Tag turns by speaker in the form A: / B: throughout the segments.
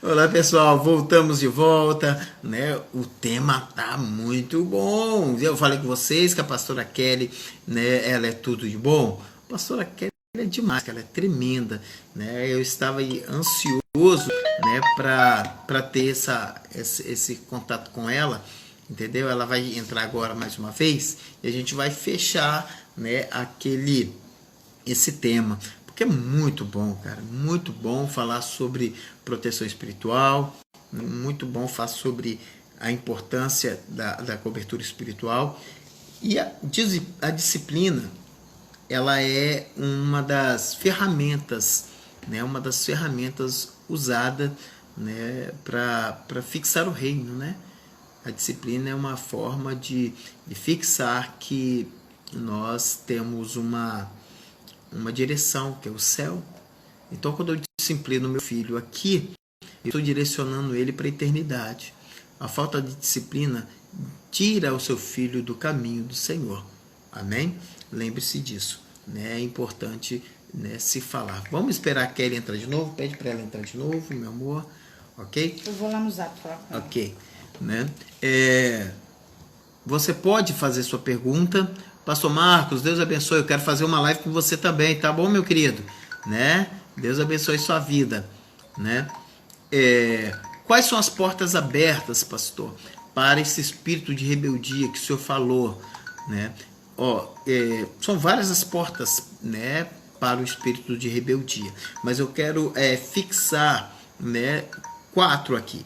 A: Olá, pessoal, voltamos de volta, né? O tema tá muito bom. Eu falei com vocês que a pastora Kelly, né, ela é tudo de bom. A pastora Kelly é demais, ela é tremenda, né? Eu estava aí ansioso, né, para ter esse contato com ela, entendeu? Ela vai entrar agora mais uma vez e a gente vai fechar, né, esse tema, porque é muito bom, cara, muito bom falar sobre proteção espiritual, muito bom falar sobre a importância da cobertura espiritual. E a disciplina, ela é uma das ferramentas, né, uma das ferramentas usada, né, para fixar o reino, né? A disciplina é uma forma de fixar que nós temos uma direção, que é o céu. Então, quando eu disciplino meu filho aqui, eu estou direcionando ele para a eternidade. A falta de disciplina tira o seu filho do caminho do Senhor. Amém? Lembre-se disso, né? É importante, né, se falar. Vamos esperar a Kelly entrar de novo. Pede para ela entrar de novo, meu amor. Ok?
B: Eu vou lá no Zap falar com ela.
A: Ok. Né? Você pode fazer sua pergunta. Pastor Marcos, Deus abençoe, eu quero fazer uma live com você também, tá bom, meu querido? Né? Deus abençoe sua vida, né? Quais são as portas abertas, pastor, para esse espírito de rebeldia que o senhor falou, né? São várias as portas, né, para o espírito de rebeldia, mas eu quero fixar, né, 4 aqui.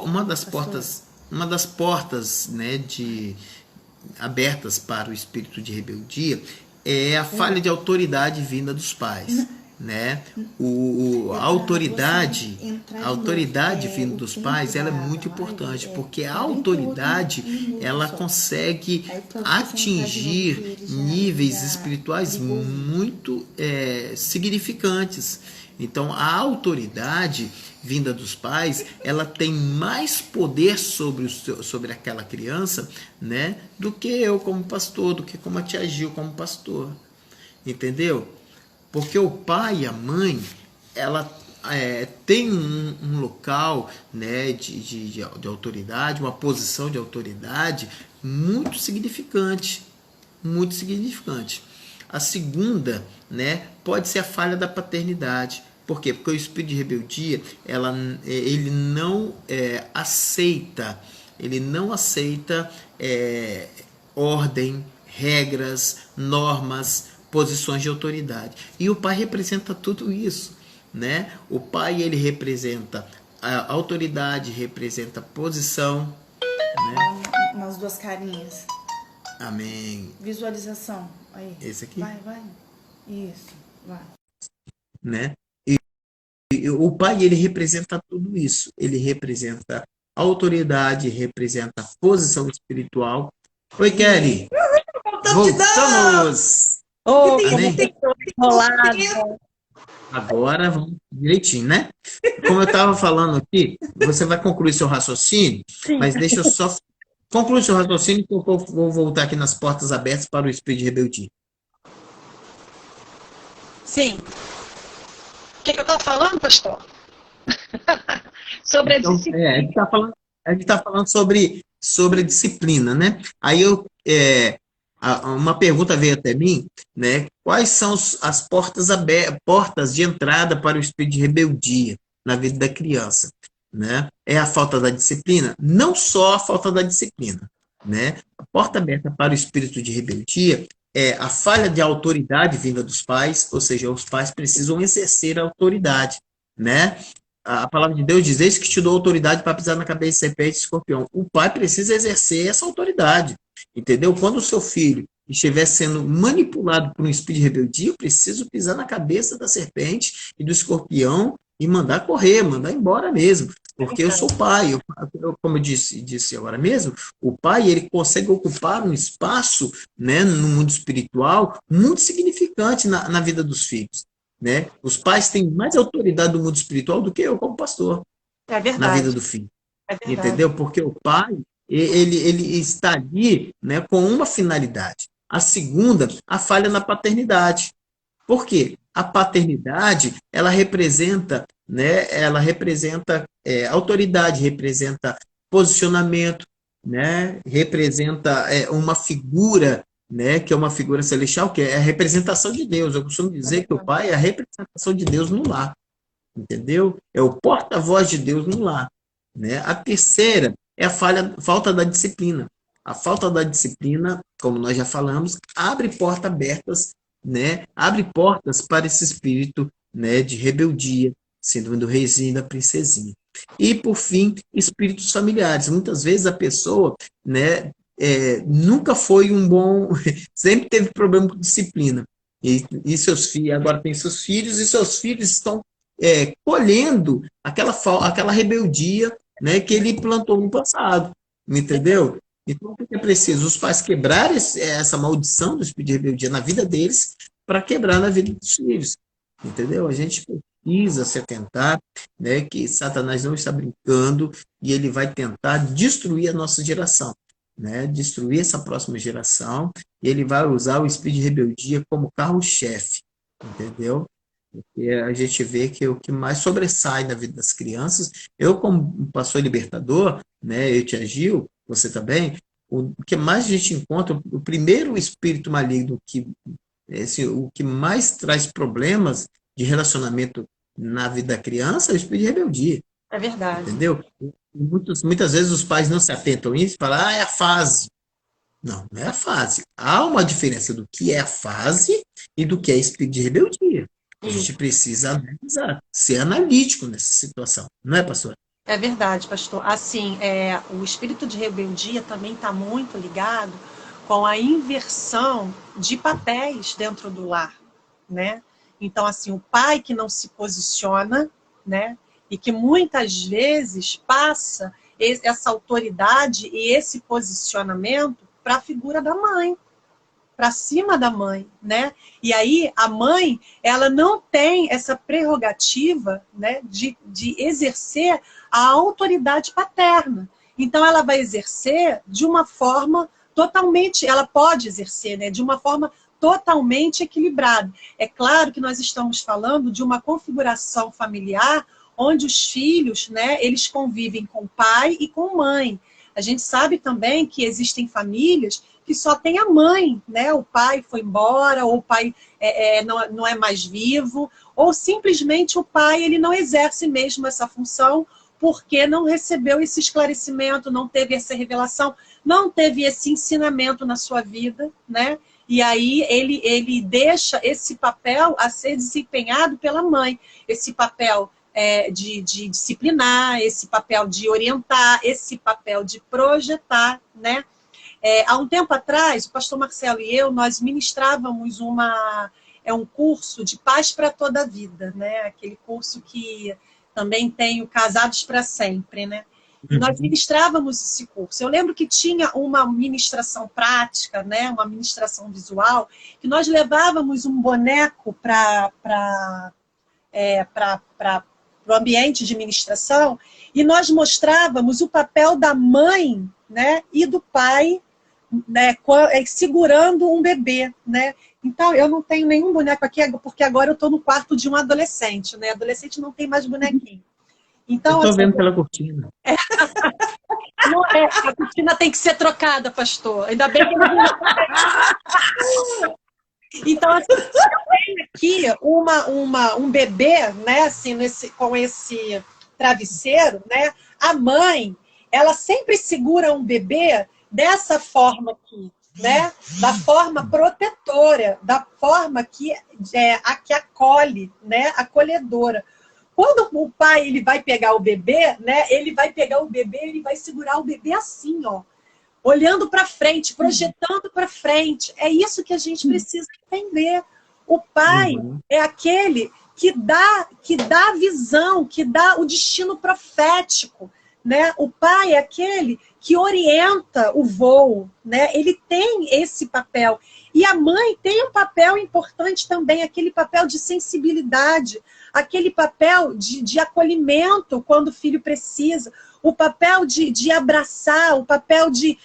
A: Uma das portas, né, abertas para o espírito de rebeldia é a falha de autoridade vinda dos pais, né? A autoridade vinda dos pais, ela é muito importante, porque a autoridade, ela consegue atingir níveis espirituais muito significantes. Então, a autoridade vinda dos pais, ela tem mais poder sobre aquela criança, né, do que eu como pastor, do que como a tia Gil como pastor. Entendeu? Porque o pai e a mãe, ela tem um local, né, de autoridade, uma posição de autoridade muito significante. Muito significante. A segunda, né, pode ser a falha da paternidade. Por quê? Porque o espírito de rebeldia, ele não aceita ordem, regras, normas, posições de autoridade. E o pai representa tudo isso, né? O pai, ele representa a autoridade, representa a posição, né?
B: Nas duas carinhas.
A: Amém.
B: Visualização. Aí.
A: Esse aqui?
B: Vai. Isso, vai.
A: Né? E o pai, ele representa tudo isso. Ele representa a autoridade, representa a posição espiritual. Oi, Kelly. Voltamos.
C: Amém? Enrolado.
A: Agora vamos direitinho, né? Como eu estava falando aqui, você vai concluir seu raciocínio,
C: Sim.
A: Mas deixa eu só concluir seu raciocínio, que eu vou voltar aqui nas portas abertas para o espírito de rebeldia.
C: Sim. O que eu estou falando, pastor? Sobre a disciplina.
A: A gente está falando sobre a disciplina, né? Aí uma pergunta veio até mim, né? Quais são as portas de entrada para o espírito de rebeldia na vida da criança, né? É a falta da disciplina? Não só a falta da disciplina, né? A porta aberta para o espírito de rebeldia é a falha de autoridade vinda dos pais, ou seja, os pais precisam exercer a autoridade, né? A palavra de Deus diz: eis que te dou autoridade para pisar na cabeça de serpente e escorpião. O pai precisa exercer essa autoridade, entendeu? Quando o seu filho estiver sendo manipulado por um espírito de rebeldia, eu preciso pisar na cabeça da serpente e do escorpião e mandar correr, mandar embora mesmo, porque eu sou pai. Como eu disse agora mesmo, o pai, ele consegue ocupar um espaço, né, no mundo espiritual muito significante na vida dos filhos, né? Os pais têm mais autoridade no mundo espiritual do que eu como pastor, na vida do filho. Entendeu? Porque o pai, ele está ali, né, com uma finalidade. A segunda, a falha na paternidade. Por quê? A paternidade, ela representa né, ela representa autoridade, representa posicionamento, né, representa uma figura, né, que é uma figura celestial, que é a representação de Deus. Eu costumo dizer que o pai é a representação de Deus no lar, entendeu? É o porta-voz de Deus no lar, né? A terceira é a falta da disciplina. A falta da disciplina, como nós já falamos, abre portas abertas, né? Abre portas para esse espírito, né, de rebeldia, síndrome do reizinho e da princesinha. E, por fim, espíritos familiares. Muitas vezes a pessoa, né, nunca foi um bom, sempre teve problema com disciplina. E seus filhos, agora tem seus filhos, e seus filhos estão colhendo aquela rebeldia, né, que ele plantou no passado, entendeu? Então, o que é preciso? Os pais quebrarem essa maldição do espírito de rebeldia na vida deles para quebrar na vida dos filhos, entendeu? A gente precisa se atentar, né, que Satanás não está brincando e ele vai tentar destruir a nossa geração, né, destruir essa próxima geração, e ele vai usar o espírito de rebeldia como carro-chefe, entendeu? Porque a gente vê que o que mais sobressai na vida das crianças, eu como pastor libertador, né, eu te Gil, você também, o que mais a gente encontra, o primeiro espírito maligno que o que mais traz problemas de relacionamento na vida da criança é o espírito de rebeldia.
C: É verdade.
A: Entendeu? Muitas vezes os pais não se atentam a isso e falam, é a fase. Não, não é a fase. Há uma diferença do que é a fase e do que é espírito de rebeldia. A gente precisa analisar, ser analítico nessa situação, não é, pastor?
C: É verdade, pastor. Assim, o espírito de rebeldia também está muito ligado com a inversão de papéis dentro do lar, né? Então, assim, o pai que não se posiciona, né? E que muitas vezes passa essa autoridade e esse posicionamento para a figura da mãe, para cima da mãe, né? E aí a mãe, ela não tem essa prerrogativa, né, de exercer a autoridade paterna. Então ela vai exercer de uma forma totalmente, ela pode exercer, né, de uma forma totalmente equilibrada. É claro que nós estamos falando de uma configuração familiar onde os filhos, né, eles convivem com pai e com mãe. A gente sabe também que existem famílias que só tem a mãe, né? O pai foi embora, ou o pai não é mais vivo, ou simplesmente o pai ele não exerce mesmo essa função porque não recebeu esse esclarecimento, não teve essa revelação, não teve esse ensinamento na sua vida, né? E aí ele deixa esse papel a ser desempenhado pela mãe, esse papel de disciplinar, esse papel de orientar, esse papel de projetar, né? Há um tempo atrás, o pastor Marcelo e eu, nós ministrávamos um curso de paz para toda a vida, né? Aquele curso que também tem o Casados para Sempre, né? Nós ministrávamos esse curso. Eu lembro que tinha uma ministração prática, né? Uma ministração visual, que nós levávamos um boneco para o ambiente de ministração e nós mostrávamos o papel da mãe, né? E do pai, né, segurando um bebê, né? Então, eu não tenho nenhum boneco aqui, porque agora eu estou no quarto de um adolescente, né? Adolescente não tem mais bonequinho. Então,
A: eu estou vendo pela cortina.
C: A cortina tem que ser trocada, pastor. Ainda bem que Então, assim, eu tenho aqui um bebê, né? Assim, com esse travesseiro, né? A mãe, ela sempre segura um bebê dessa forma aqui, né? Da forma protetora, da forma que acolhe, né? Acolhedora. Quando o pai ele vai pegar o bebê, né? Ele vai pegar o bebê, ele vai segurar o bebê assim, ó, olhando para frente, projetando para frente. É isso que a gente precisa entender. O pai é aquele que dá a visão, que dá o destino profético, né? O pai é aquele que orienta o voo, né? Ele tem esse papel. E a mãe tem um papel importante também, aquele papel de sensibilidade, aquele papel de acolhimento quando o filho precisa, o papel de abraçar, o papel de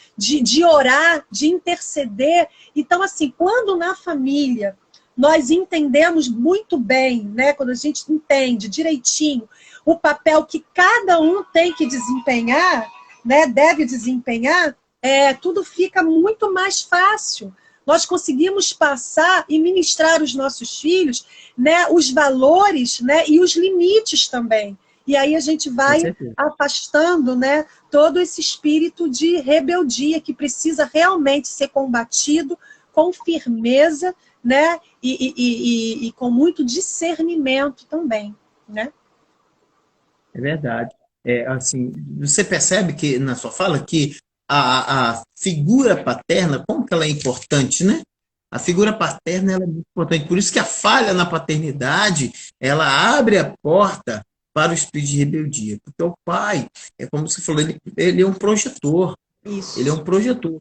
C: orar, de interceder. Então, assim, quando na família nós entendemos muito bem, né? Quando a gente entende direitinho o papel que cada um tem que desempenhar, né? Deve desempenhar, tudo fica muito mais fácil. Nós conseguimos passar e ministrar aos nossos filhos, né, os valores, né, e os limites também. E aí a gente vai afastando, né, todo esse espírito de rebeldia que precisa realmente ser combatido com firmeza, né, e com muito discernimento também, né?
A: É verdade. Assim, você percebe que na sua fala que a figura paterna, como que ela é importante, né? A figura paterna ela é muito importante. Por isso que a falha na paternidade, ela abre a porta para o espírito de rebeldia. Porque o pai, é como você falou, ele é um projetor.
C: Isso.
A: Ele é um projetor.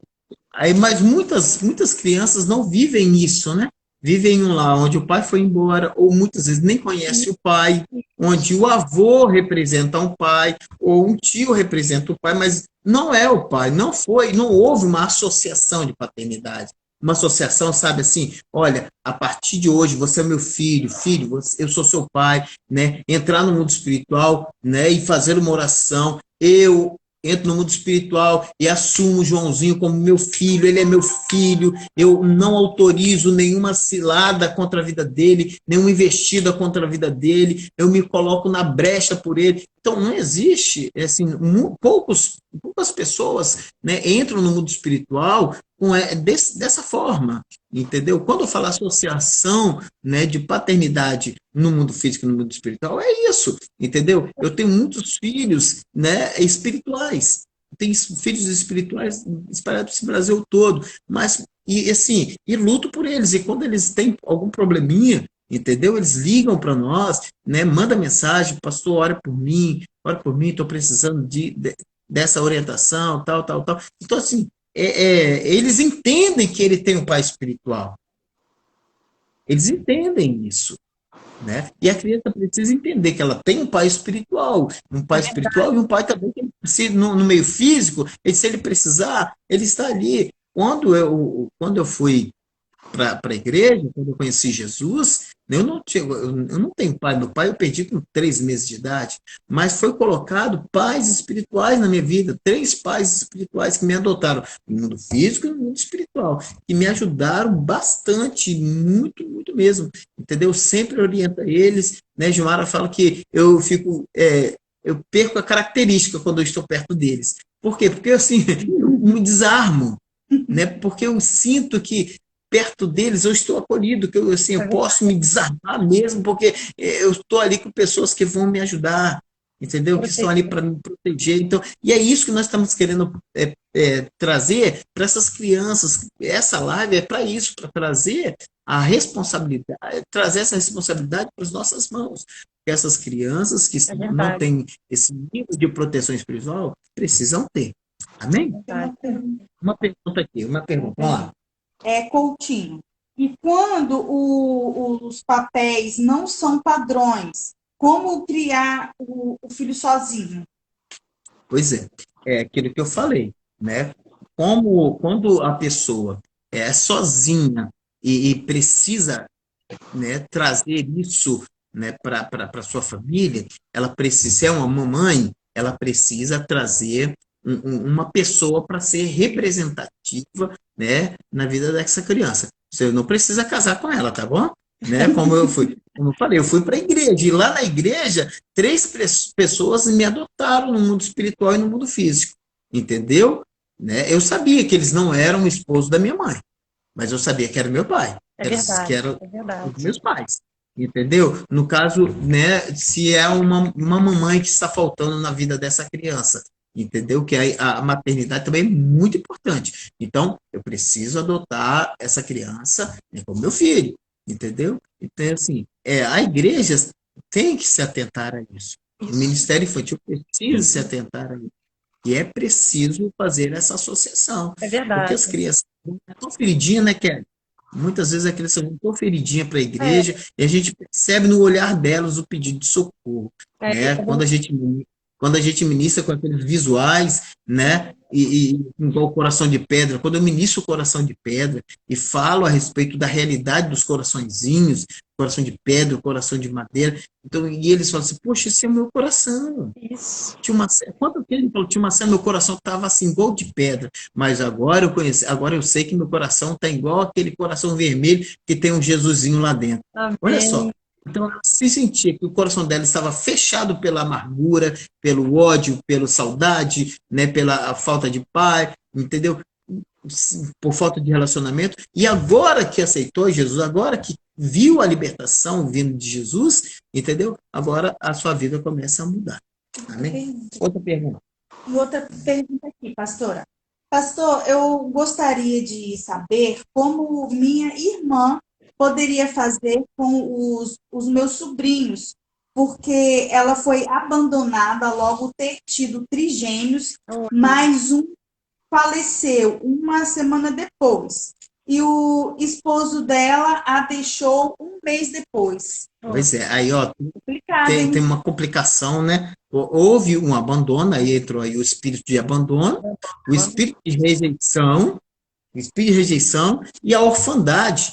A: Aí, mas muitas crianças não vivem isso, né? Vivem em um lar onde o pai foi embora, ou muitas vezes nem conhece o pai, onde o avô representa um pai, ou um tio representa o pai, mas não é o pai, não houve uma associação de paternidade. Uma associação, sabe assim, olha, a partir de hoje você é meu filho, eu sou seu pai, né? Entrar no mundo espiritual, né? E fazer uma oração. Eu entro no mundo espiritual e assumo o Joãozinho como meu filho, ele é meu filho, eu não autorizo nenhuma cilada contra a vida dele, nenhuma investida contra a vida dele, eu me coloco na brecha por ele. Então, não existe, assim, poucas pessoas, né, entram no mundo espiritual dessa forma, entendeu? Quando eu falo associação, né, de paternidade no mundo físico e no mundo espiritual, é isso, entendeu? Eu tenho muitos filhos, né, espirituais, tenho filhos espirituais espalhados pelo Brasil todo, mas, assim, e luto por eles, e quando eles têm algum probleminha, entendeu? Eles ligam para nós, né? Manda mensagem, pastor, ora por mim, estou precisando dessa orientação, tal, tal, tal. Então, assim, eles entendem que ele tem um pai espiritual. Eles entendem isso, né? E a criança precisa entender que ela tem um pai espiritual e um pai também que no meio físico, se ele precisar, ele está ali. Quando eu fui para a igreja, quando eu conheci Jesus, eu não tenho pai. Meu pai eu perdi com 3 meses de idade, mas foi colocado pais espirituais na minha vida, 3 pais espirituais que me adotaram no mundo físico e no mundo espiritual, que me ajudaram bastante, muito, muito mesmo, entendeu? Eu sempre oriento eles, né? Gilmara fala que eu perco a característica quando eu estou perto deles. Por quê? Porque assim, eu me desarmo, né? Porque eu sinto que perto deles eu estou acolhido, que eu, assim, eu posso me desarmar mesmo, porque eu estou ali com pessoas que vão me ajudar, entendeu? Que estão ali para me proteger. Então, e é isso que nós estamos querendo trazer para essas crianças. Essa live é para isso, para trazer a responsabilidade, trazer essa responsabilidade para as nossas mãos. Porque essas crianças que não têm esse nível de proteção espiritual precisam ter. Amém? Uma pergunta aqui, vamos lá.
B: Coutinho. E quando os papéis não são padrões, como criar o filho sozinho?
A: Pois é aquilo que eu falei, né? Quando a pessoa é sozinha e precisa, né, trazer isso, né, para sua família, ela precisa, se é uma mamãe, ela precisa trazer uma pessoa para ser representativa, né, na vida dessa criança. Você não precisa casar com ela, tá bom? Né? Como eu falei, eu fui para a igreja, e lá na igreja, 3 pessoas me adotaram no mundo espiritual e no mundo físico, entendeu? Né? Eu sabia que eles não eram o esposo da minha mãe, mas eu sabia que era meu pai, que eram os meus pais, entendeu? No caso, né, se é uma mamãe que está faltando na vida dessa criança, entendeu? Que a maternidade também é muito importante. Então, eu preciso adotar essa criança, né, como meu filho, entendeu? Então, assim, a igreja tem que se atentar a isso. O Ministério Infantil precisa se atentar a isso. E é preciso fazer essa associação.
C: É verdade.
A: Porque as crianças estão feridinhas, né, Kelly? Muitas vezes a criança não está feridinha para a igreja e a gente percebe no olhar delas o pedido de socorro. Né? Quando a gente quando a gente ministra com aqueles visuais, né? E igual o coração de pedra, quando eu ministro o coração de pedra e falo a respeito da realidade dos coraçõezinhos, coração de pedra, coração de madeira, então, e eles falam assim, poxa, esse é o meu coração.
C: Isso.
A: Quando ele falou, tinha uma cena, meu coração estava assim, igual de pedra, mas agora eu sei que meu coração está igual aquele coração vermelho que tem um Jesusinho lá dentro.
C: Amém.
A: Olha só. Então, ela se sentia que o coração dela estava fechado pela amargura, pelo ódio, pela saudade, né, pela falta de pai, entendeu? Por falta de relacionamento. E agora que aceitou Jesus, agora que viu a libertação vindo de Jesus, entendeu? Agora a sua vida começa a mudar. Amém? Outra pergunta.
B: E outra pergunta aqui, pastora. Pastor, eu gostaria de saber como minha irmã poderia fazer com os meus sobrinhos, porque ela foi abandonada logo ter tido trigêmeos, mais um faleceu uma semana depois. E o esposo dela a deixou um mês depois.
A: Pois é, aí ó,
B: Complicado,
A: tem
B: hein?
A: uma complicação, né? Houve um abandono, aí entrou aí o espírito de abandono, o espírito de rejeição e a orfandade.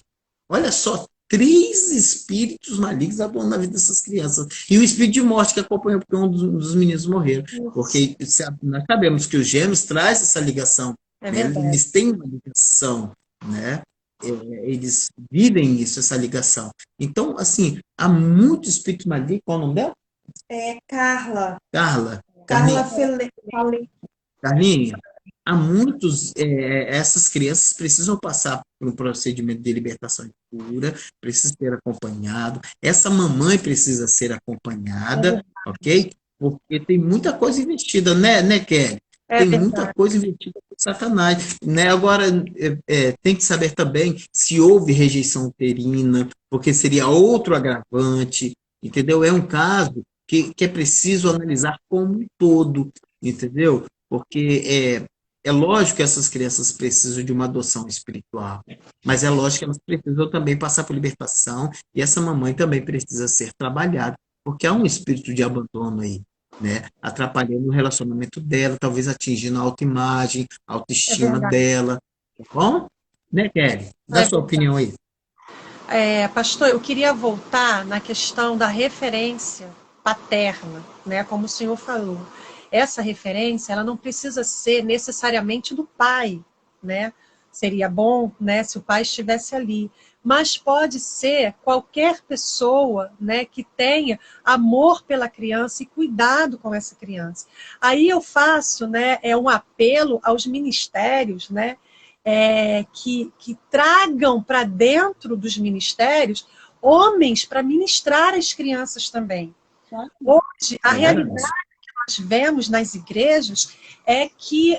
A: Olha só, 3 espíritos malignos atuando na vida dessas crianças. E o espírito de morte que acompanhou, porque um dos meninos morreram. Porque nós sabemos que os gêmeos traz essa ligação.
C: É
A: Né?
C: verdade.
A: Eles têm uma ligação, né? Eles vivem isso, essa ligação. Então, assim, há muito espírito maligno. Qual é o nome dela?
B: É Carla.
A: Carla.
B: Carla
A: Carlinha.
B: Fale.
A: Carlinha, há muitos, essas crianças precisam passar por um procedimento de libertação de cura, precisam ser acompanhado. Essa mamãe precisa ser acompanhada, ok? Porque tem muita coisa investida, né, Kelly?
C: É
A: Tem
C: verdade.
A: muita coisa investida por Satanás, né? Agora, tem que saber também se houve rejeição uterina, porque seria outro agravante, entendeu? É um caso que é preciso analisar como um todo, entendeu? Porque é lógico que essas crianças precisam de uma adoção espiritual, mas é lógico que elas precisam também passar por libertação, e essa mamãe também precisa ser trabalhada, porque há um espírito de abandono aí, né? Atrapalhando o relacionamento dela, talvez atingindo a autoimagem, a autoestima
C: verdade.
A: dela, tá bom? Né, Kelly? Dá sua opinião aí.
C: Pastor, eu queria voltar na questão da referência paterna, né? Como o senhor falou. Essa referência, ela não precisa ser necessariamente do pai, né? Seria bom, né, se o pai estivesse ali. Mas pode ser qualquer pessoa, né, que tenha amor pela criança e cuidado com essa criança. Aí eu faço, né, um apelo aos ministérios, né, que tragam para dentro dos ministérios homens para ministrar as crianças também. Hoje, a realidade que nós vemos nas igrejas é que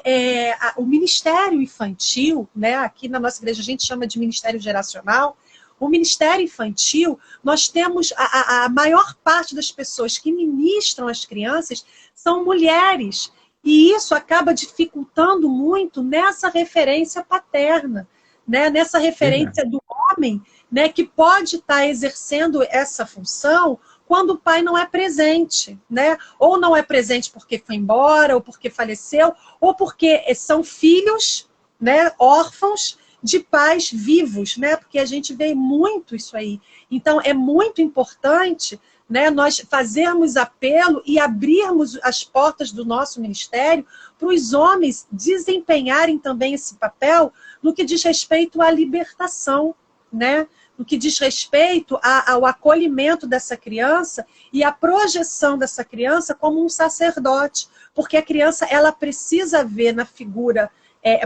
C: o ministério infantil, né, aqui na nossa igreja a gente chama de ministério geracional, o ministério infantil, nós temos a maior parte das pessoas que ministram as crianças são mulheres. E isso acaba dificultando muito nessa referência paterna, né? Nessa referência do homem, né? Que pode estar exercendo essa função quando o pai não é presente, né? Ou não é presente porque foi embora, ou porque faleceu, ou porque são filhos, né? Órfãos de pais vivos, né? Porque a gente vê muito isso aí. Então, é muito importante, né, nós fazermos apelo e abrirmos as portas do nosso ministério para os homens desempenharem também esse papel no que diz respeito à libertação, né? No que diz respeito ao acolhimento dessa criança e à projeção dessa criança como um sacerdote, porque a criança ela precisa ver na figura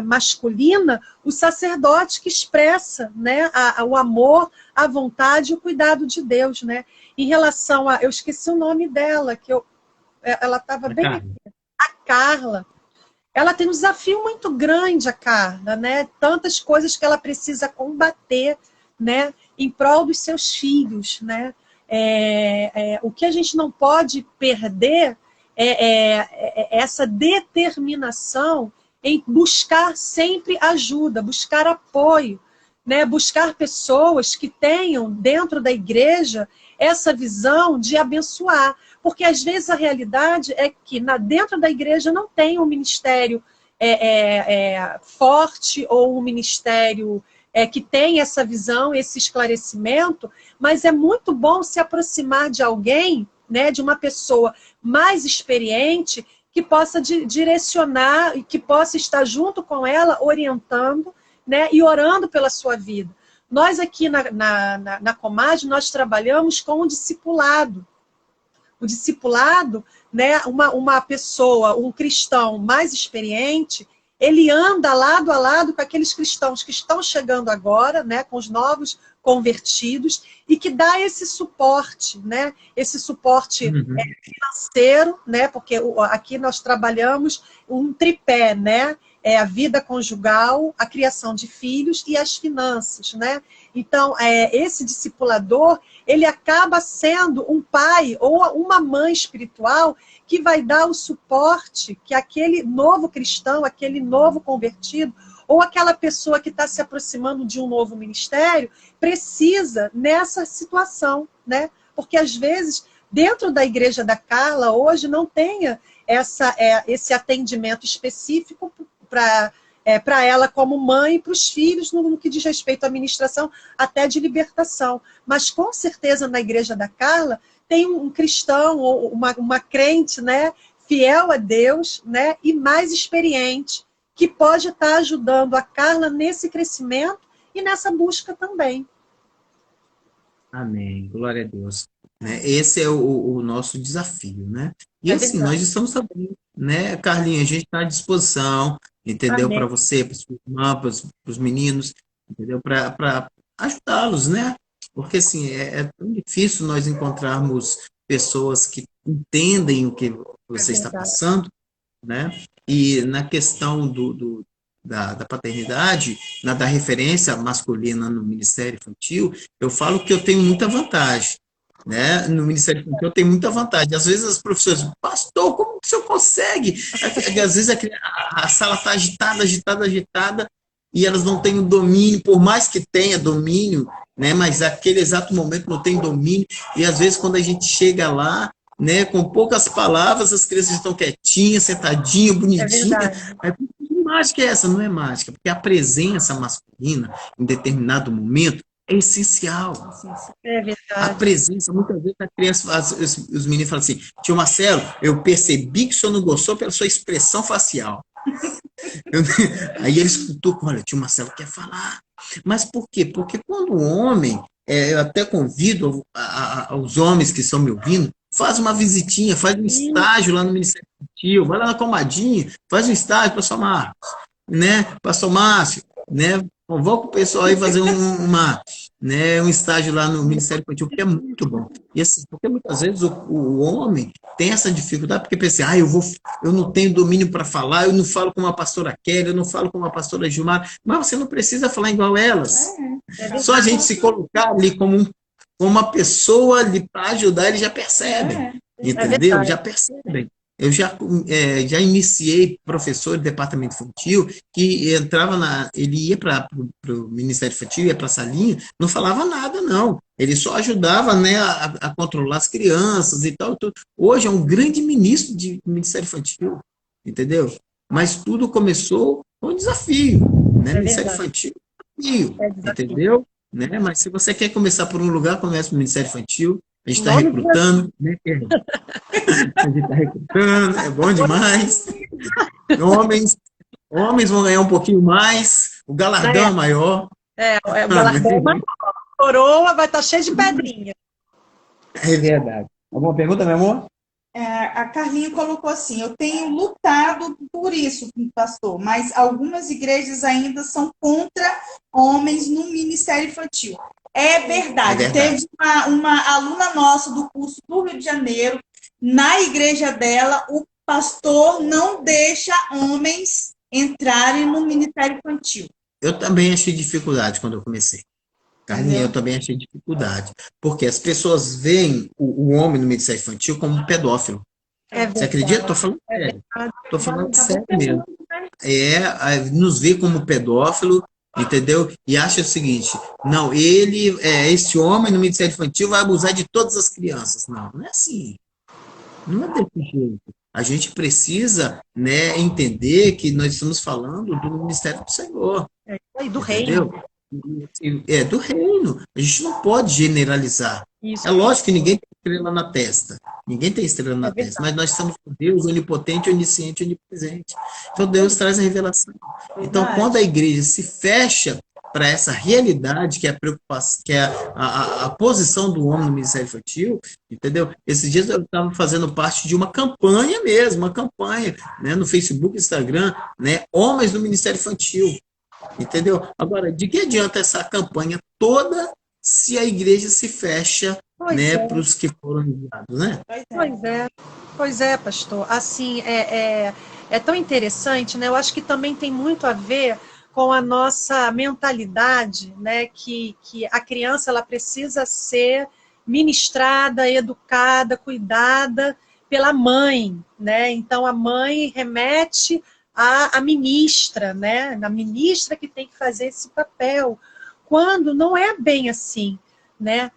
C: masculina o sacerdote que expressa, né, o amor, a vontade e o cuidado de Deus, né? Em relação eu esqueci o nome dela, ela estava bem aqui. A Carla. Ela tem um desafio muito grande, a Carla, né? Tantas coisas que ela precisa combater, né, em prol dos seus filhos, né? O que a gente não pode perder é essa determinação em buscar sempre ajuda, buscar apoio, né? Buscar pessoas que tenham dentro da igreja essa visão de abençoar. Porque às vezes a realidade é que dentro da igreja não tem um ministério forte ou um ministério que tem essa visão, esse esclarecimento, mas é muito bom se aproximar de alguém, né, de uma pessoa mais experiente, que possa direcionar e que possa estar junto com ela, orientando, né, e orando pela sua vida. Nós aqui na Comad, nós trabalhamos com o discipulado. O discipulado, né, uma pessoa, um cristão mais experiente, ele anda lado a lado com aqueles cristãos que estão chegando agora, né, com os novos convertidos, e que dá esse suporte, né, esse suporte financeiro, né, porque aqui nós trabalhamos um tripé, né, a vida conjugal, a criação de filhos e as finanças, né? Então, esse discipulador, ele acaba sendo um pai ou uma mãe espiritual que vai dar o suporte que aquele novo cristão, aquele novo convertido, ou aquela pessoa que está se aproximando de um novo ministério, precisa nessa situação, né? Porque, às vezes, dentro da igreja da Carla, hoje, não tenha esse atendimento específico para ela como mãe e para os filhos no que diz respeito à ministração, até de libertação. Mas, com certeza, na igreja da Carla, tem um cristão ou uma crente, né, fiel a Deus, né, e mais experiente, que pode estar ajudando a Carla nesse crescimento e nessa busca também.
A: Amém. Glória a Deus. Né? Esse é o nosso desafio, né? E assim,
C: verdade.
A: nós estamos sabendo, né, Carlinha, a gente está à disposição, entendeu? Para você, para sua irmã, para os meninos, entendeu? Para ajudá-los, né? Porque assim, é tão difícil nós encontrarmos pessoas que entendem o que você está passando, né? E na questão da paternidade, da referência masculina no Ministério Infantil, eu falo que eu tenho muita vantagem, né? No Ministério Infantil eu tenho muita vantagem. Às vezes as professoras, pastor, como que o senhor consegue? Às vezes a sala está agitada, e elas não têm o domínio, por mais que tenha domínio, né? Mas naquele exato momento não tem domínio, e às vezes quando a gente chega lá, né, com poucas palavras, as crianças estão quietinhas, sentadinhas, bonitinhas. Que mágica é essa? Não é mágica, porque a presença masculina, em determinado momento, é essencial.
C: É verdade.
A: A presença, muitas vezes a criança, os meninos falam assim, tio Marcelo, eu percebi que o senhor não gostou pela sua expressão facial. Aí eles cutucam, olha, tio Marcelo quer falar. Mas por quê? Porque quando o homem, eu até convido aos homens que estão me ouvindo, faz uma visitinha, faz um estágio lá no Ministério Infantil, vai lá na Comadinha, faz um estágio, pastor Marcos, né? Pastor Márcio, né? Convoca o pessoal aí fazer um estágio lá no Ministério Infantil, porque é muito bom. E assim, porque muitas vezes o homem tem essa dificuldade, porque pensa, eu não tenho domínio para falar, eu não falo como a pastora Kelly, eu não falo como a pastora Gilmar, mas você não precisa falar igual elas. Só a gente se colocar ali como uma pessoa ali para ajudar, eles já percebem, entendeu? Já percebem. Eu já iniciei professor de departamento infantil que ele ia para o Ministério Infantil, ia para a salinha, não falava nada, não. Ele só ajudava, né, a controlar as crianças e tal. Hoje é um grande ministro de Ministério Infantil, entendeu? Mas tudo começou com um desafio, né? Ministério Infantil, desafio, entendeu? Né? Mas se você quer começar por um lugar, comece no Ministério Infantil. A gente está recrutando, né? A gente está recrutando, é bom demais. Homens vão ganhar um pouquinho mais, o galardão é maior.
C: O galardão é maior. A coroa vai estar cheia de pedrinha.
A: É verdade. Alguma pergunta, meu amor?
B: A Carlinha colocou assim, eu tenho lutado por isso, pastor, mas algumas igrejas ainda são contra homens no Ministério Infantil. É verdade. Teve uma aluna nossa do curso do Rio de Janeiro, na igreja dela, o pastor não deixa homens entrarem no Ministério Infantil.
A: Eu também achei dificuldade quando eu comecei. Carlinha, eu também achei dificuldade. Porque as pessoas veem o homem no Ministério Infantil como um pedófilo. Você acredita? Estou falando sério. Estou falando sério mesmo. Nos vê como pedófilo, entendeu? E acha o seguinte, não, esse homem no Ministério Infantil vai abusar de todas as crianças. Não é assim. Não é desse jeito. A gente precisa, né, entender que nós estamos falando do ministério do Senhor,
C: E do reino.
A: entendeu? É do reino. A gente não pode generalizar.
C: Isso,
A: É lógico que ninguém tem estrela na testa. Ninguém tem estrela
C: é
A: na testa.
C: verdade.
A: Mas nós estamos com Deus onipotente, onisciente, onipresente. Então Deus traz a revelação. Então, quando a igreja se fecha para essa realidade que é a preocupação, que é a posição do homem no ministério infantil, entendeu? Esses dias eu estava fazendo parte de uma campanha mesmo, uma campanha, né, no Facebook, Instagram, né, Homens do Ministério Infantil, entendeu? Agora, de que adianta essa campanha toda se a igreja se fecha,
C: Pois
A: né,
C: é.
A: para os que foram enviados, né?
C: Pois é, pastor. Assim, é tão interessante, né? Eu acho que também tem muito a ver com a nossa mentalidade, né? Que a criança ela precisa ser ministrada, educada, cuidada pela mãe, né? Então a mãe remete à ministra, né? Na ministra que tem que fazer esse papel, quando não é bem assim, né?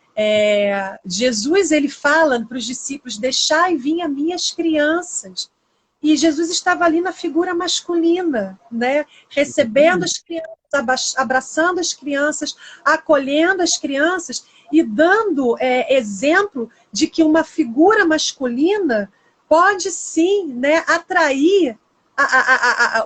C: Jesus ele fala para os discípulos: deixai vir a minhas crianças. E Jesus estava ali na figura masculina, né? Recebendo as crianças, abraçando as crianças, acolhendo as crianças e dando exemplo de que uma figura masculina pode sim, né, atrair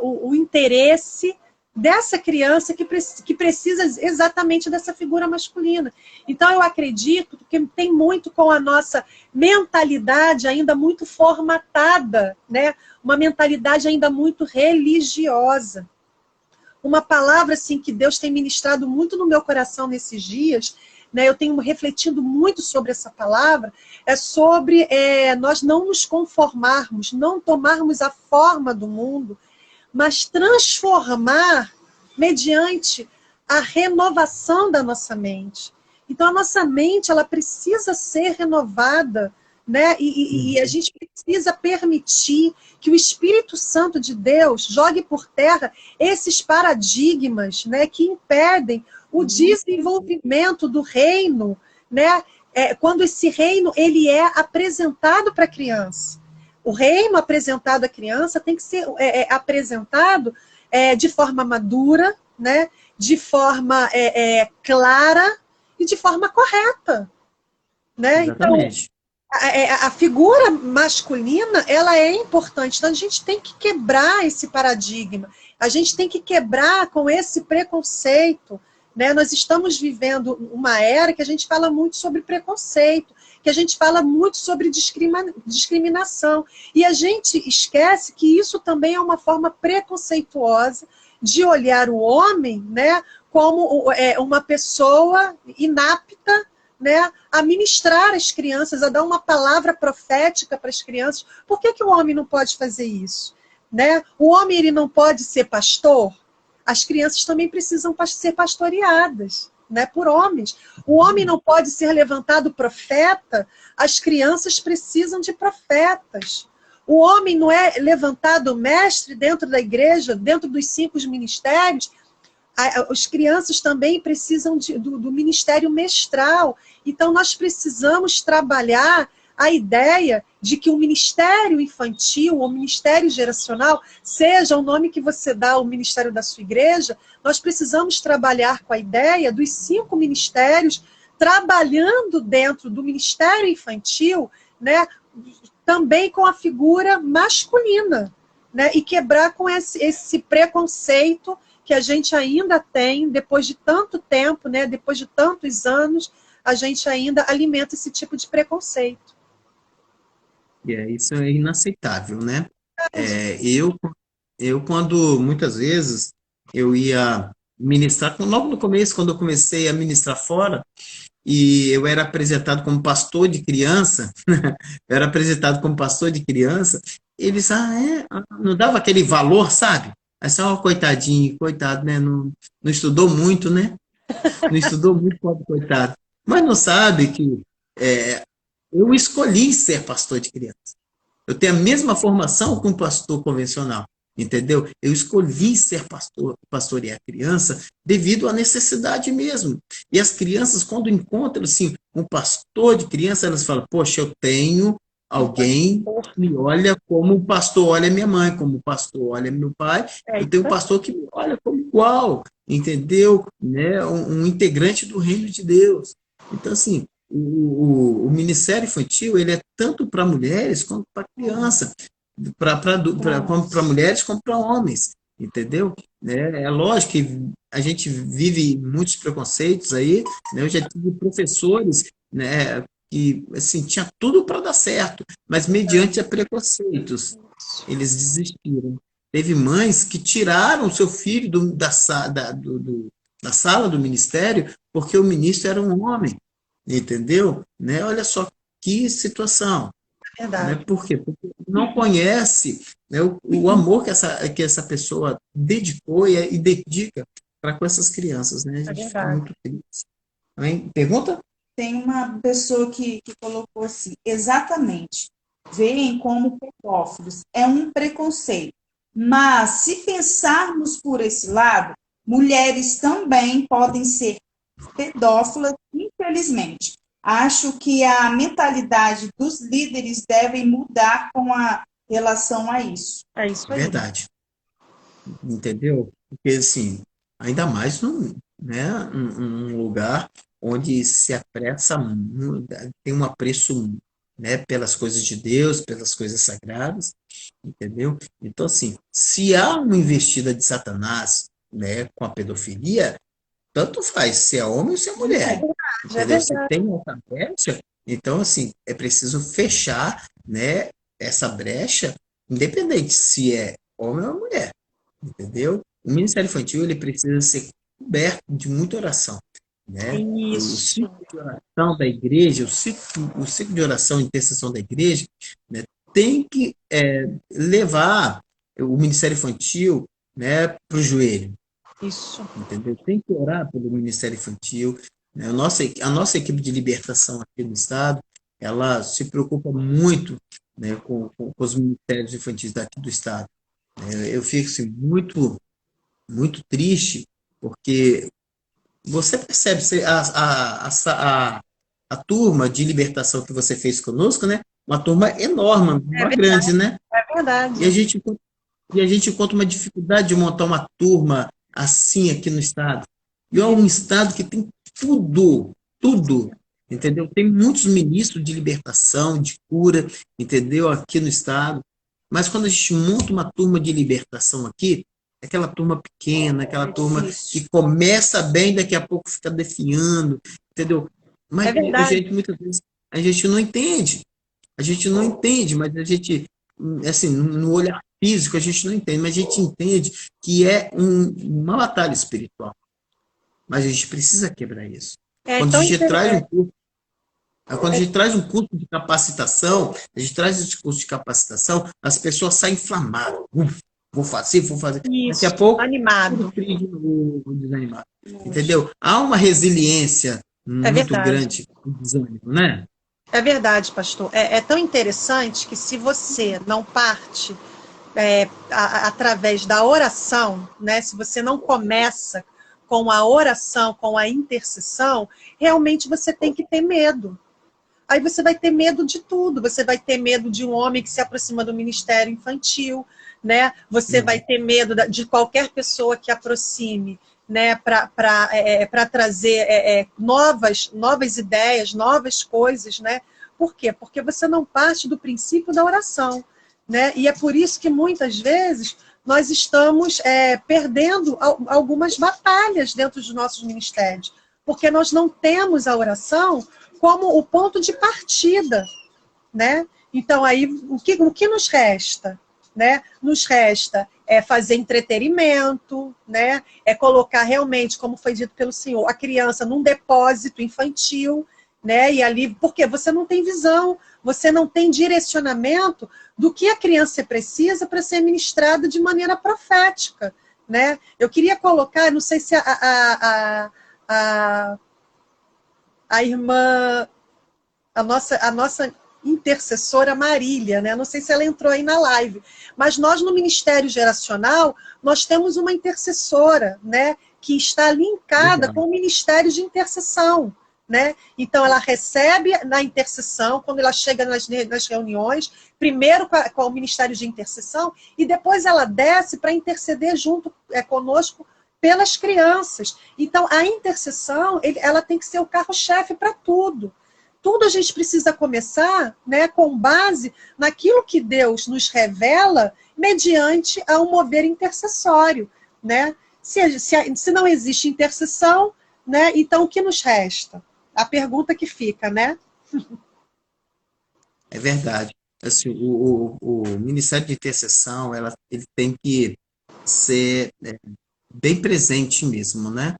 C: o interesse dessa criança que precisa exatamente dessa figura masculina. Então, eu acredito que tem muito com a nossa mentalidade ainda muito formatada, né? Uma mentalidade ainda muito religiosa. Uma palavra assim que Deus tem ministrado muito no meu coração nesses dias, né? Eu tenho refletido muito sobre essa palavra, é sobre nós não nos conformarmos, não tomarmos a forma do mundo, mas transformar mediante a renovação da nossa mente. Então, a nossa mente ela precisa ser renovada, né? E a gente precisa permitir que o Espírito Santo de Deus jogue por terra esses paradigmas, né, que impedem o desenvolvimento do reino, né? Quando esse reino ele é apresentado para a criança. O reino apresentado à criança tem que ser apresentado de forma madura, né? De forma clara e de forma correta. Né?
A: Exatamente.
C: Então, a figura masculina ela é importante. Então, a gente tem que quebrar esse paradigma. A gente tem que quebrar com esse preconceito. Né? Nós estamos vivendo uma era que a gente fala muito sobre preconceito, que a gente fala muito sobre discriminação. E a gente esquece que isso também é uma forma preconceituosa de olhar o homem, né, como uma pessoa inapta, né, a ministrar as crianças, a dar uma palavra profética para as crianças. Por que o homem não pode fazer isso? Né? O homem ele não pode ser pastor? As crianças também precisam ser pastoreadas, né, por homens. O homem não pode ser levantado profeta, as crianças precisam de profetas. O homem não é levantado mestre dentro da igreja, dentro dos 5 ministérios. As crianças também precisam do ministério mestral. Então, nós precisamos trabalhar a ideia de que o ministério infantil, ou ministério geracional, seja o nome que você dá ao ministério da sua igreja, nós precisamos trabalhar com a ideia dos 5 ministérios, trabalhando dentro do ministério infantil, né, também com a figura masculina, né, e quebrar com esse preconceito que a gente ainda tem, depois de tanto tempo, né, depois de tantos anos, a gente ainda alimenta esse tipo de preconceito.
A: Isso é inaceitável, né? Eu, quando muitas vezes eu ia ministrar, logo no começo, quando eu comecei a ministrar fora, e eu era apresentado como pastor de criança, eu era apresentado como pastor de criança, eles, não dava aquele valor, sabe? Aí só, coitadinho, coitado, né? Não estudou muito, né? Não estudou muito, pobre coitado. Mas não sabe que eu escolhi ser pastor de criança. Eu tenho a mesma formação que um pastor convencional, entendeu? Eu escolhi ser pastor, pastorear criança devido à necessidade mesmo. E as crianças, quando encontram assim, um pastor de criança, elas falam: poxa, eu tenho alguém me olha como o pastor olha minha mãe, como o pastor olha meu pai.
C: É
A: Eu tenho um
C: isso aí.
A: pastor que me olha como igual, entendeu? Né? Um integrante do reino de Deus. Então, assim, o ministério infantil, ele é tanto para mulheres quanto para criança, para mulheres como para homens, entendeu? É lógico que a gente vive muitos preconceitos aí, né? Eu já tive professores, né, que assim, tinha tudo para dar certo, mas mediante a preconceitos, eles desistiram. Teve mães que tiraram o seu filho da sala do ministério porque o ministro era um homem, entendeu? Né? Olha só que situação.
C: É
A: Né?
C: verdade.
A: Por quê? Porque não conhece, né, o amor que essa pessoa dedicou e dedica para com essas crianças. Né? A
C: É
A: gente fica
C: verdade.
A: muito triste. Também, pergunta?
B: Tem uma pessoa que colocou assim, exatamente, veem como pedófilos. É um preconceito. Mas, se pensarmos por esse lado, mulheres também podem ser pedófilas, infelizmente. Acho que a mentalidade dos líderes deve mudar com a relação a isso.
C: É isso aí.
A: Verdade. Entendeu? Porque, assim, ainda mais né, um lugar onde se apressa, tem um apreço, né, pelas coisas de Deus, pelas coisas sagradas, entendeu? Então, assim, se há uma investida de Satanás, né, com a pedofilia, tanto faz se é homem ou se é
C: É
A: mulher,
C: verdade, é
A: entendeu? Se
C: verdade.
A: tem essa brecha, então, assim, é preciso fechar, né, essa brecha, independente se é homem ou mulher, entendeu? O Ministério Infantil, ele precisa ser coberto de muita oração, né? O
C: Isso.
A: ciclo de oração da igreja, o ciclo de oração e intercessão da igreja, né, tem que levar o Ministério Infantil, né, para o joelho,
C: Isso.
A: entendeu? Tem que orar pelo Ministério Infantil, né? A nossa equipe de libertação aqui no estado, ela se preocupa muito, né, com os ministérios infantis daqui do estado. Eu fico assim, muito triste, porque você percebe a turma de libertação que você fez conosco, né? Uma turma enorme,
C: É
A: uma grande,
C: verdade,
A: né?
C: é
A: E a
C: verdade.
A: gente, e a gente encontra uma dificuldade de montar uma turma assim aqui no estado. E é um estado que tem tudo, tudo, entendeu? Tem muitos ministros de libertação, de cura, entendeu? Aqui no estado. Mas quando a gente monta uma turma de libertação aqui, é aquela turma pequena, aquela
B: É
A: turma
B: difícil.
A: que começa bem, daqui a pouco fica definhando, entendeu?
C: É
A: Mas a
C: verdade.
A: gente, muitas vezes, a gente não entende. A gente não entende, mas a gente, assim, no olhar físico, a gente não entende, mas a gente entende que é uma batalha espiritual. Mas a gente precisa quebrar isso.
C: É
A: Quando a
C: tão
A: gente traz um
C: interessante.
A: curso, quando a gente traz um curso de capacitação, a gente traz esse curso de capacitação, as pessoas saem inflamadas. Vou fazer, vou fazer. Daqui a
C: Isso.
A: pouco, tudo
C: Animado.
A: frio de novo, desanimado. Entendeu? Há uma resiliência
C: É
A: muito
C: verdade.
A: grande no desânimo, né?
C: É verdade, pastor. É tão interessante que se você não parte através da oração, né? Se você não começa com a oração, com a intercessão, realmente você tem que ter medo. Aí você vai ter medo de tudo. Você vai ter medo de um homem que se aproxima do ministério infantil, né? Você vai ter medo de qualquer pessoa que aproxime, né? Para trazer novas ideias, novas coisas, né? Por quê? Porque você não parte do princípio da oração, né? E é por isso que muitas vezes nós estamos perdendo algumas batalhas dentro dos nossos ministérios, porque nós não temos a oração como o ponto de partida, né? Então, aí, o que nos resta? Né? Nos resta fazer entretenimento, né? Colocar realmente, como foi dito pelo senhor, a criança num depósito infantil, né? E ali, porque você não tem visão, você não tem direcionamento do que a criança precisa para ser ministrada de maneira profética, né? Eu queria colocar, não sei se a irmã, a nossa intercessora Marília, né? Não sei se ela entrou aí na live, mas nós no Ministério Geracional, nós temos uma intercessora, né? Que está linkada
A: Legal.
C: com o Ministério de Intercessão, né? Então, ela recebe na intercessão, quando ela chega nas reuniões, primeiro com o Ministério de Intercessão, e depois ela desce para interceder junto conosco pelas crianças. Então, a intercessão, ela tem que ser o carro-chefe para tudo. Tudo a gente precisa começar, né, com base naquilo que Deus nos revela mediante a um mover intercessório, né? Se não existe intercessão, né, então o que nos resta? A pergunta que fica, né?
A: É verdade. Assim, o Ministério de Intercessão, ele tem que ser bem presente mesmo, né?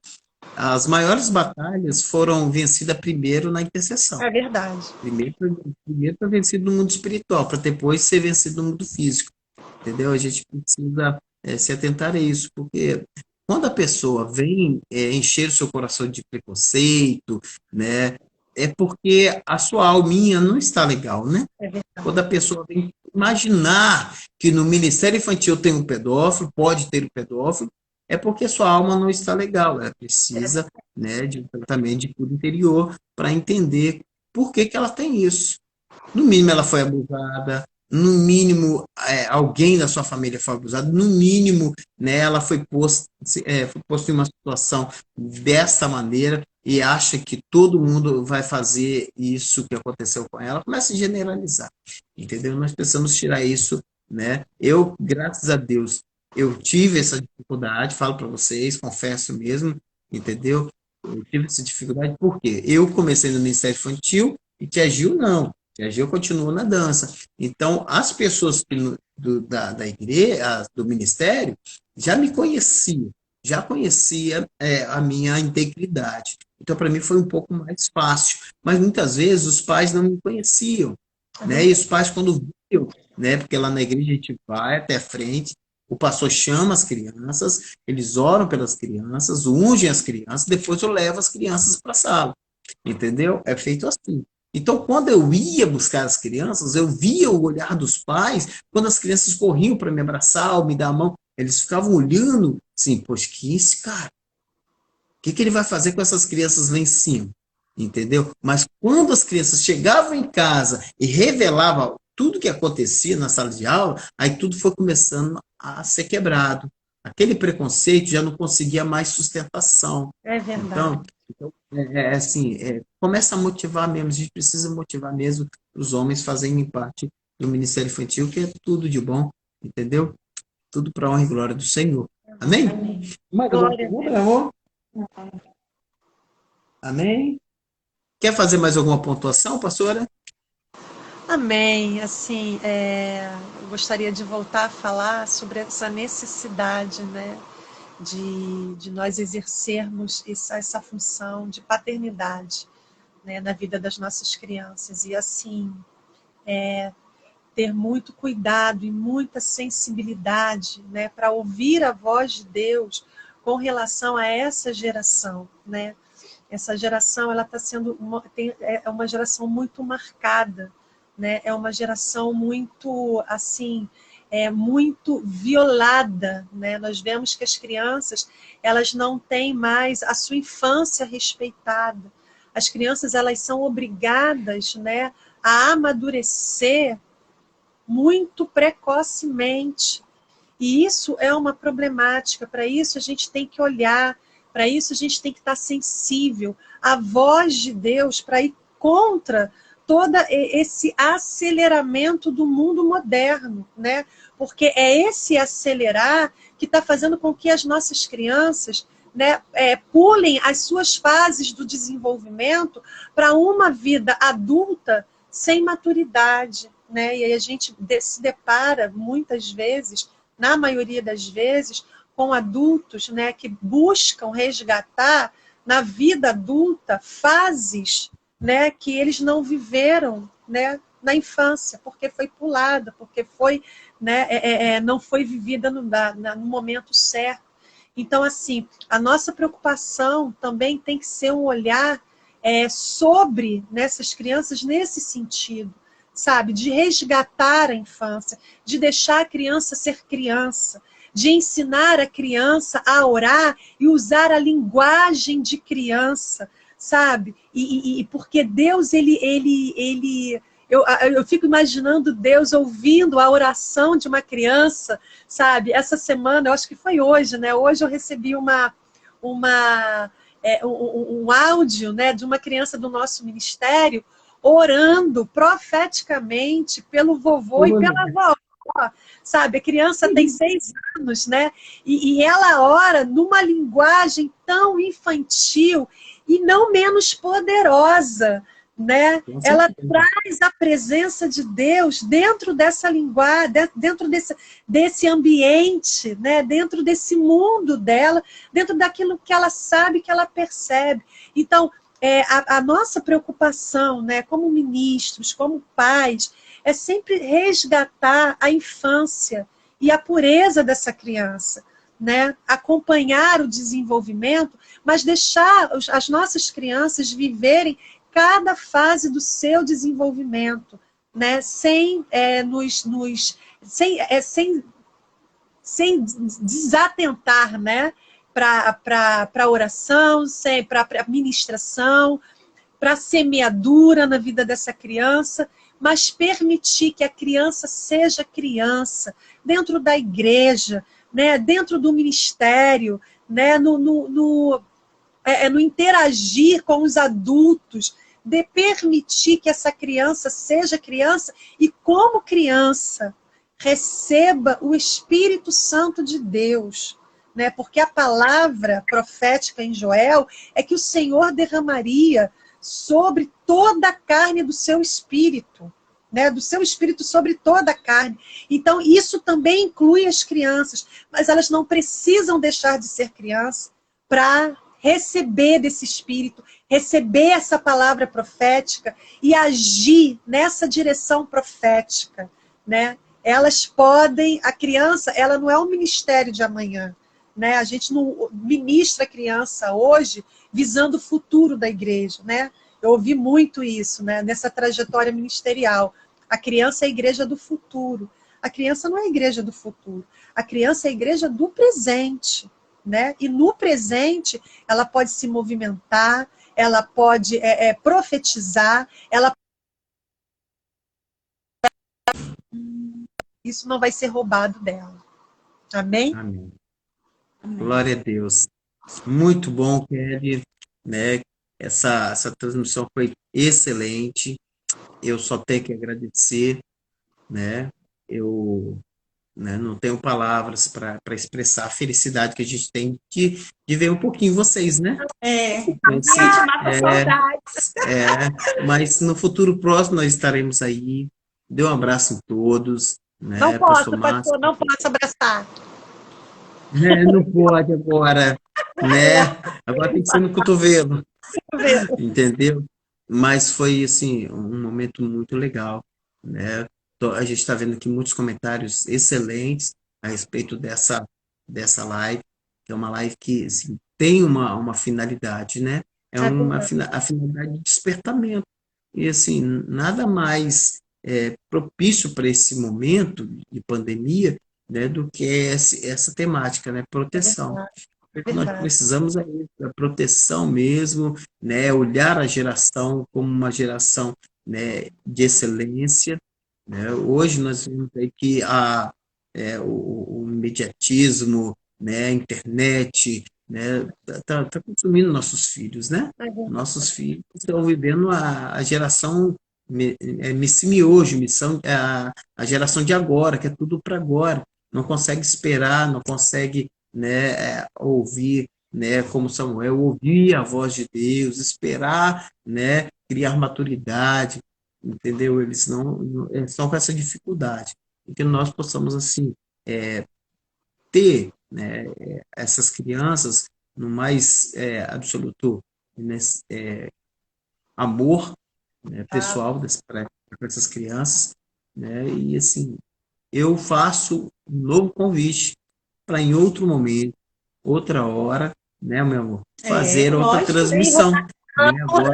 A: As maiores batalhas foram vencidas primeiro na intercessão.
C: É verdade.
A: Primeiro foi vencido no mundo espiritual, para depois ser vencido no mundo físico. Entendeu? A gente precisa se atentar a isso, porque quando a pessoa vem encher o seu coração de preconceito, né, é porque a sua alminha não está legal, né?
C: É verdade.
A: Quando a pessoa vem imaginar que no Ministério Infantil tem um pedófilo, pode ter um pedófilo, é porque sua alma não está legal. Ela precisa, né, de um tratamento de cura interior para entender por que ela tem isso. No mínimo, ela foi abusada. No mínimo, alguém da sua família foi abusado. No mínimo, né, ela foi posta em uma situação dessa maneira e acha que todo mundo vai fazer isso que aconteceu com ela. Começa a generalizar, entendeu? Nós precisamos tirar isso, né? Eu, graças a Deus, eu tive essa dificuldade, falo para vocês, confesso mesmo, entendeu? Eu tive essa dificuldade porque eu comecei no Ministério Infantil e Tia Gil não. Tia Gil continuou na dança. Então, as pessoas da igreja, do ministério, já me conheciam, já conhecia a minha integridade. Então, para mim, foi um pouco mais fácil. Mas, muitas vezes, os pais não me conheciam. Né? E os pais, quando viam, né? Porque lá na igreja a gente vai até a frente, o pastor chama as crianças, eles oram pelas crianças, ungem as crianças, depois eu levo as crianças para a sala. Entendeu? É feito assim. Então, quando eu ia buscar as crianças, eu via o olhar dos pais, quando as crianças corriam para me abraçar ou me dar a mão, eles ficavam olhando assim, poxa, que esse cara? O que ele vai fazer com essas crianças lá em cima? Entendeu? Mas quando as crianças chegavam em casa e revelavam tudo que acontecia na sala de aula, aí tudo foi começando a ser quebrado. Aquele preconceito já não conseguia mais sustentação.
C: É verdade.
A: Então assim, começa a motivar mesmo, a gente precisa motivar mesmo os homens fazerem parte do Ministério Infantil, que é tudo de bom, entendeu? Tudo para a honra e glória do Senhor. Amém?
C: Amém.
A: Mais alguma pergunta, amor? Amém? Quer fazer mais alguma pontuação, pastora?
C: Amém. Assim, eu gostaria de voltar a falar sobre essa necessidade, né, de nós exercermos essa função de paternidade, né, na vida das nossas crianças. E assim, ter muito cuidado e muita sensibilidade, né, para ouvir a voz de Deus com relação a essa geração, né? Essa geração, ela está sendo uma geração muito marcada, né? É uma geração muito, assim, muito violada, né? Nós vemos que as crianças, elas não têm mais a sua infância respeitada. As crianças, elas são obrigadas, né, a amadurecer muito precocemente. E isso é uma problemática. Para isso a gente tem que olhar, para isso a gente tem que estar sensível à voz de Deus, para ir contra todo esse aceleramento do mundo moderno, né? Porque é esse acelerar que está fazendo com que as nossas crianças, né, pulem as suas fases do desenvolvimento para uma vida adulta sem maturidade, né? E aí a gente se depara muitas vezes, na maioria das vezes, com adultos, né, que buscam resgatar na vida adulta fases, né, que eles não viveram, né, na infância, porque foi pulada, porque foi, né, não foi vivida no momento certo. Então, assim, a nossa preocupação também tem que ser um olhar sobre nessas crianças nesse sentido, sabe? De resgatar a infância, de deixar a criança ser criança, de ensinar a criança a orar e usar a linguagem de criança, sabe? E porque Deus, eu fico imaginando Deus ouvindo a oração de uma criança, sabe? Essa semana, eu acho que foi hoje, né? Hoje eu recebi um áudio, né, de uma criança do nosso ministério orando profeticamente pelo vovô e pela avó. Sabe, a criança tem 6 anos, né? E ela ora numa linguagem tão infantil e não menos poderosa, né? Ela traz a presença de Deus dentro dessa linguagem, dentro desse ambiente, né? Dentro desse mundo dela, dentro daquilo que ela sabe, que ela percebe. Então, a nossa preocupação, né, como ministros, como pais, é sempre resgatar a infância e a pureza dessa criança, né? Acompanhar o desenvolvimento, mas deixar as nossas crianças viverem cada fase do seu desenvolvimento, né? Sem desatentar, né? Para a oração, para a ministração, para a semeadura na vida dessa criança, mas permitir que a criança seja criança dentro da igreja, né, dentro do ministério, né, no interagir com os adultos, de permitir que essa criança seja criança e, como criança, receba o Espírito Santo de Deus. Né, porque a palavra profética em Joel é que o Senhor derramaria sobre toda a carne do seu espírito, né? Do seu espírito sobre toda a carne. Então, isso também inclui as crianças, mas elas não precisam deixar de ser crianças para receber desse espírito, receber essa palavra profética e agir nessa direção profética, né? Elas podem, a criança, ela não é um ministério de amanhã, né? A gente não ministra a criança hoje visando o futuro da igreja, né? Eu ouvi muito isso, né? Nessa trajetória ministerial. A criança é a igreja do futuro. A criança não é a igreja do futuro. A criança é a igreja do presente, né? E no presente, ela pode se movimentar, ela pode profetizar, isso não vai ser roubado dela. Amém?
A: Amém. Glória a Deus. Muito bom, Kelly, né? Essa transmissão foi excelente. Eu só tenho que agradecer, né? Eu, né, não tenho palavras para expressar a felicidade que a gente tem de ver um pouquinho vocês, né?
B: Saudades.
A: Mas no futuro próximo nós estaremos aí. Dê um abraço em todos, né?
C: Não posso, pastor, não posso abraçar.
A: Não pode agora, né? Agora tem que ser no cotovelo, entendeu? Mas foi, assim, um momento muito legal, né? A gente está vendo aqui muitos comentários excelentes a respeito dessa live, que é uma live que, assim, tem uma finalidade, né? A finalidade de despertamento. E, assim, nada mais propício para esse momento de pandemia, né, do que essa temática, né? Proteção. O que nós precisamos é da proteção mesmo, né? Olhar a geração como uma geração, né, de excelência, né? Hoje nós vemos aí que o imediatismo, né, a internet, né, tá consumindo nossos filhos, né? Nossos filhos estão vivendo a geração miojo, a geração de agora, que é tudo para agora. Não consegue esperar, não consegue, né, ouvir, né, como Samuel, ouvir a voz de Deus, esperar, né, criar maturidade, entendeu? Eles eles estão com essa dificuldade. E que nós possamos, assim, ter, né, essas crianças no mais absoluto, né, amor, né, pessoal para essas crianças, né, e assim, eu faço um novo convite para em outro momento, outra hora, né, meu amor, fazer outra transmissão. Né, agora.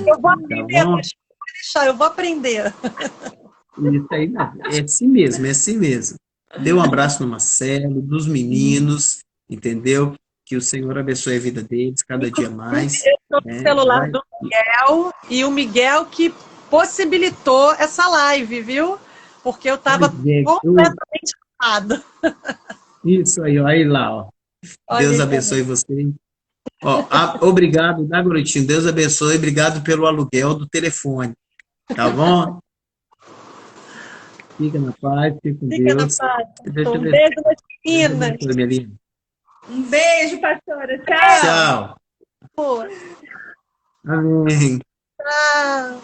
C: Eu vou aprender, eu vou aprender.
A: Isso aí, é assim mesmo, é assim mesmo. Dê um abraço no Marcelo, dos meninos, entendeu? Que o Senhor abençoe a vida deles cada dia mais.
C: Eu estou no
A: Né?
C: celular do Miguel, e o Miguel que possibilitou essa live, viu? Porque eu estava completamente errado.
A: Isso aí, ó, aí lá, ó. Deus abençoe você. Ó, obrigado, tá, Garotinho? Deus abençoe, obrigado pelo aluguel do telefone. Tá bom? Fica na paz, fica com
C: Fica na
A: Deus.
C: paz.
A: Deus
C: Um beijo nas meninas.
A: abençoe, minha linda.
B: Um beijo, pastora. Tchau.
A: Tchau. Amém.
C: Tchau.